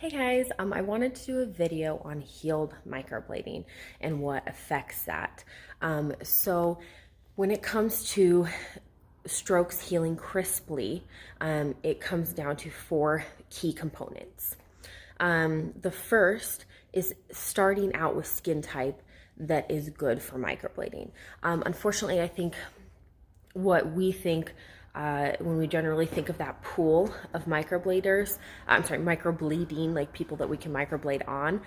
Hey guys, I wanted to do a video on healed microblading and what affects that. So when it comes to strokes healing crisply, it comes down to 4 key components. The first is starting out with skin type that is good for microblading. Unfortunately, I think what we think when we generally think of that pool of microblading, like people that we can microblade on,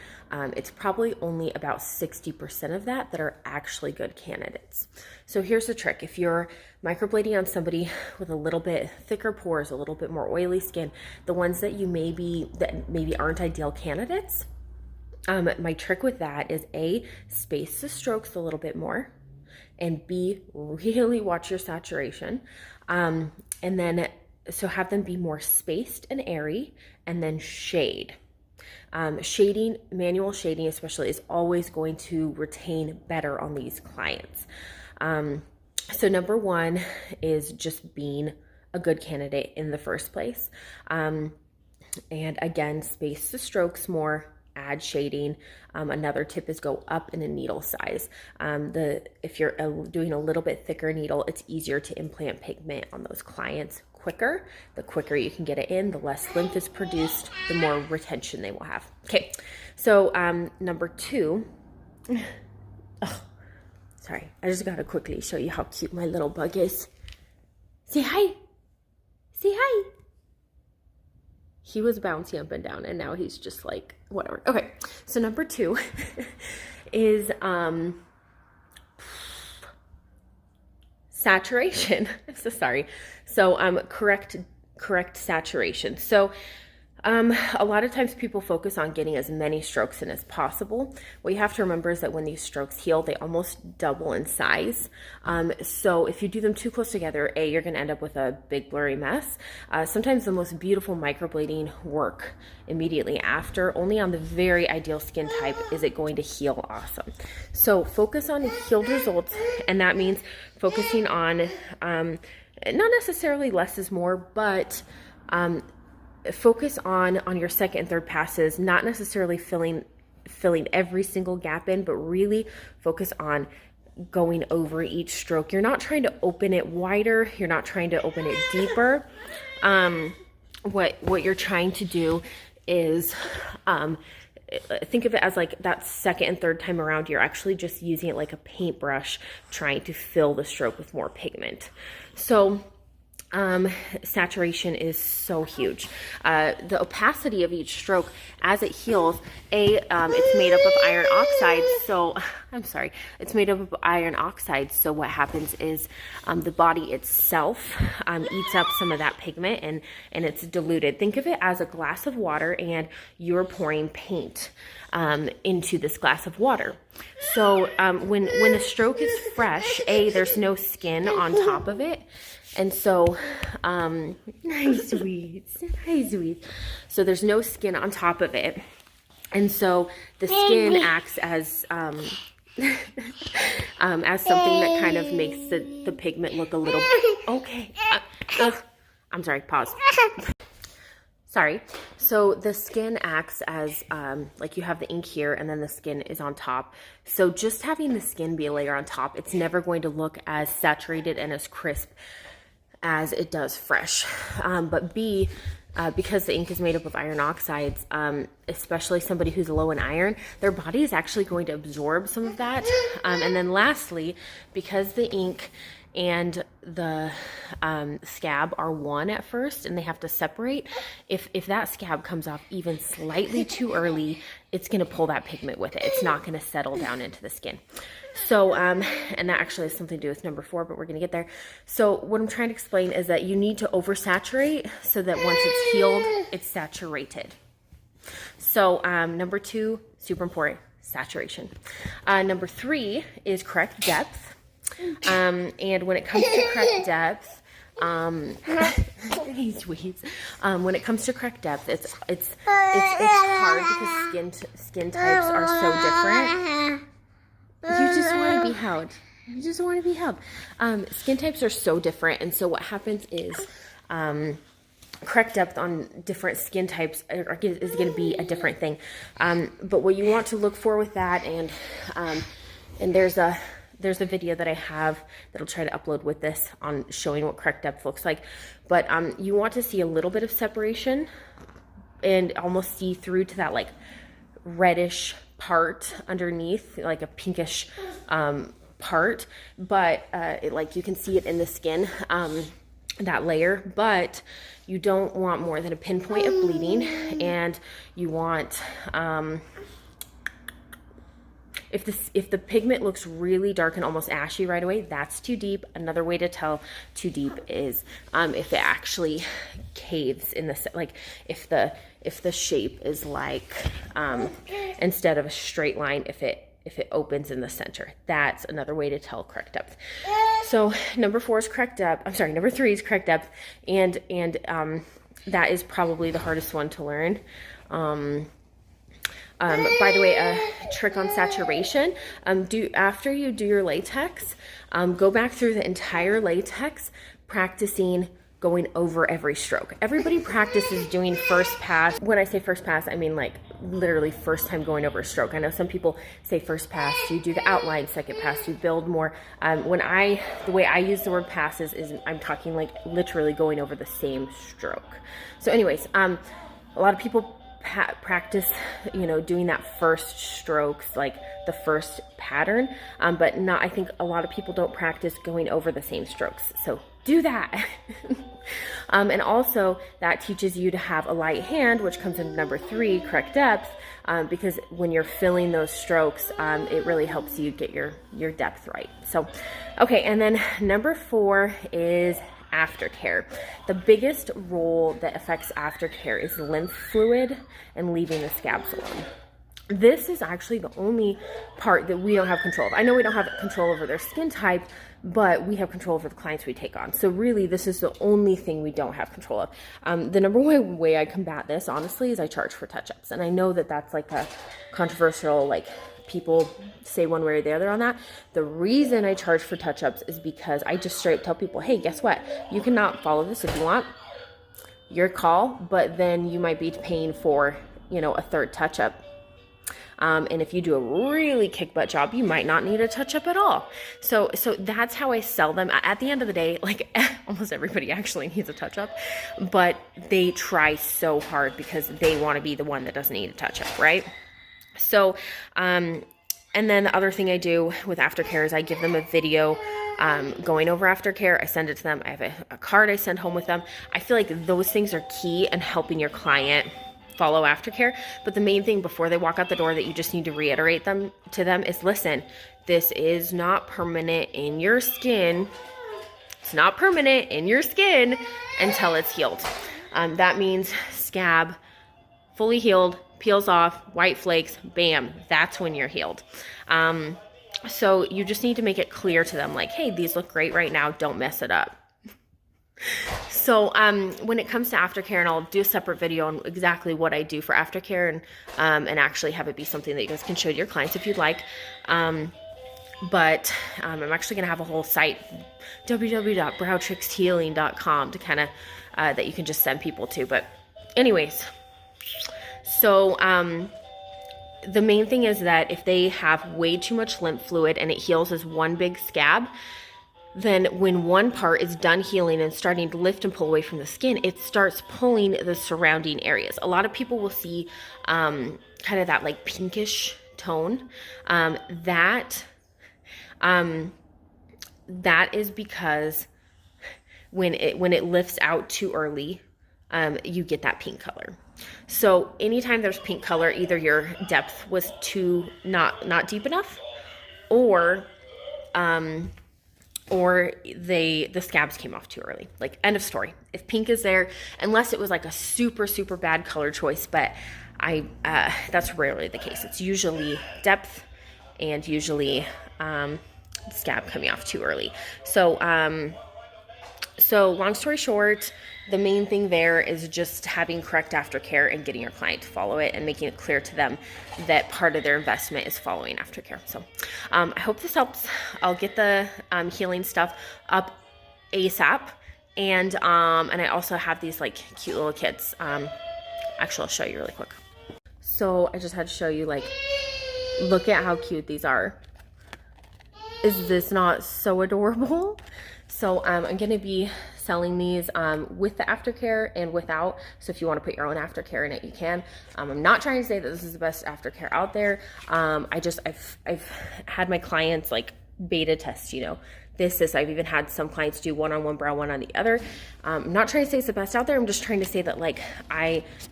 it's probably only about 60% of that are actually good candidates. So here's the trick. If you're microblading on somebody with a little bit thicker pores, a little bit more oily skin, the ones that maybe aren't ideal candidates, my trick with that is A, space the strokes a little bit more, and B, really watch your saturation. And then, so have them be more spaced and airy, and then shade. Shading, manual shading especially, is always going to retain better on these clients. So number 1 is just being a good candidate in the first place. And again, space the strokes more, add shading. Another tip is go up in a needle size. If you're doing a little bit thicker needle, it's easier to implant pigment on those clients quicker. The quicker you can get it in, the less lymph is produced, the more retention they will have. Okay, so number 2, sorry, I just gotta quickly show you how cute my little bug is. Say hi. Say hi. He was bouncing up and down, and now he's just like, whatever. Okay, so number 2 is saturation. I'm so sorry. So correct saturation. So a lot of times people focus on getting as many strokes in as possible. What you have to remember is that when these strokes heal, they almost double in size. So if you do them too close together, A, you're going to end up with a big blurry mess. Sometimes the most beautiful microblading work immediately after. Only on the very ideal skin type is it going to heal awesome. So focus on healed results, and that means focusing on not necessarily less is more, but focus on your second and third passes, not necessarily filling every single gap in, but really focus on going over each stroke. You're not trying to open it wider. You're not trying to open it deeper. What you're trying to do is think of it as like that second and third time around, you're actually just using it like a paintbrush, trying to fill the stroke with more pigment. So saturation is so huge. The opacity of each stroke as it heals, it's made up of iron oxide. So I'm sorry, it's made up of iron oxide. So what happens is the body itself eats up some of that pigment and it's diluted. Think of it as a glass of water and you're pouring paint into this glass of water. So when the stroke is fresh, there's no skin on top of it. And so, nice sweets. So there's no skin on top of it. And so the skin acts as something that kind of makes the pigment look a little, okay. I'm sorry, pause. Sorry. So the skin acts as, like you have the ink here and then the skin is on top. So just having the skin be a layer on top, it's never going to look as saturated and as crisp as it does fresh. But B, because the ink is made up of iron oxides, especially somebody who's low in iron, their body is actually going to absorb some of that. And then lastly, because the ink and the scab are one at first and they have to separate, if that scab comes off even slightly too early, it's going to pull that pigment with it. It's not going to settle down into the skin. So, and that actually has something to do with number 4, but we're going to get there. So what I'm trying to explain is that you need to oversaturate so that once it's healed, it's saturated. So number 2, super important, saturation. Number 3 is correct depth. And when it comes to correct depth, when it comes to correct depth, it's hard because skin types are so different. You just want to be held. You just want to be held. Skin types are so different, and so what happens is correct depth on different skin types is going to be a different thing. But what you want to look for with that, and there's a video that I have that I'll try to upload with this on showing what correct depth looks like. But you want to see a little bit of separation and almost see through to that like reddish part underneath, like a pinkish part. But like you can see it in the skin, that layer, but you don't want more than a pinpoint of bleeding. And you want, if the pigment looks really dark and almost ashy right away, that's too deep. Another way to tell too deep is if it actually caves in the, like if the shape is like, instead of a straight line, if it opens in the center, that's another way to tell correct depth. So number 4 is correct depth. I'm sorry, number 3 is correct depth, and that is probably the hardest one to learn. By the way, a trick on saturation, after you do your latex, go back through the entire latex, practicing going over every stroke. Everybody practices doing first pass. When I say first pass, I mean like literally first time going over a stroke. I know some people say first pass, you do the outline, second pass, you build more. The way I use the word passes is I'm talking like literally going over the same stroke. So anyways, a lot of people practice, doing that first strokes, like the first pattern, but I think a lot of people don't practice going over the same strokes. So do that. And also that teaches you to have a light hand, which comes in number 3, correct depth, because when you're filling those strokes, it really helps you get your depth right. So, okay. And then number 4 is aftercare. The biggest role that affects aftercare is lymph fluid and leaving the scabs alone. This is actually the only part that we don't have control of. I know we don't have control over their skin type, but we have control over the clients we take on. So really, this is the only thing we don't have control of. The number one way I combat this, honestly, is I charge for touch-ups. And I know that that's like a controversial, like people say one way or the other on that. The reason I charge for touch-ups is because I just straight up tell people, hey, guess what? You cannot follow this if you want. Your call, but then you might be paying for, a third touch-up. And if you do a really kick butt job, you might not need a touch up at all. So that's how I sell them. At the end of the day, like almost everybody actually needs a touch up, but they try so hard because they want to be the one that doesn't need a touch up, right? So, and then the other thing I do with aftercare is I give them a video going over aftercare. I send it to them. I have a card I send home with them. I feel like those things are key in helping your client follow aftercare. But the main thing before they walk out the door that you just need to reiterate to them is, listen, this is not permanent in your skin. It's not permanent in your skin until it's healed. That means scab, fully healed, peels off, white flakes, bam, that's when you're healed. So you just need to make it clear to them, like, hey, these look great right now, don't mess it up. So when it comes to aftercare, and I'll do a separate video on exactly what I do for aftercare, and actually have it be something that you guys can show to your clients if you'd like. But I'm actually going to have a whole site, www.browtrickshealing.com, to kind of that you can just send people to. But anyways, so the main thing is that if they have way too much lymph fluid and it heals as one big scab, then when one part is done healing and starting to lift and pull away from the skin, it starts pulling the surrounding areas. A lot of people will see kind of that like pinkish tone. That is because when it lifts out too early, you get that pink color. So anytime there's pink color, either your depth was not deep enough, or the scabs came off too early. Like, end of story. If pink is there, unless it was like a super, super bad color choice, but that's rarely the case. It's usually depth and usually scab coming off too early. So long story short, the main thing there is just having correct aftercare and getting your client to follow it and making it clear to them that part of their investment is following aftercare. So I hope this helps. I'll get the healing stuff up ASAP. And I also have these like cute little kits. Actually, I'll show you really quick. So I just had to show you, like, look at how cute these are. Is this not so adorable? So I'm gonna be selling these with the aftercare and without. So if you want to put your own aftercare in it, you can. I'm not trying to say that this is the best aftercare out there. I've had my clients like beta test, you know, this. I've even had some clients do one on one brow, one on the other. I'm not trying to say it's the best out there. I'm just trying to say that like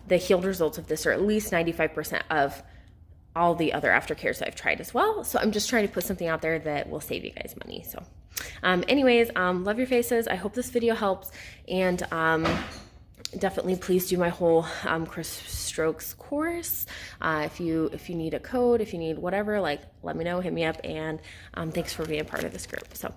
the healed results of this are at least 95% of all the other aftercares that I've tried as well. So I'm just trying to put something out there that will save you guys money. So anyways, love your faces. I hope this video helps, and definitely please do my whole crisp strokes course. If you need a code, if you need whatever, like, let me know, hit me up, and thanks for being part of this group. So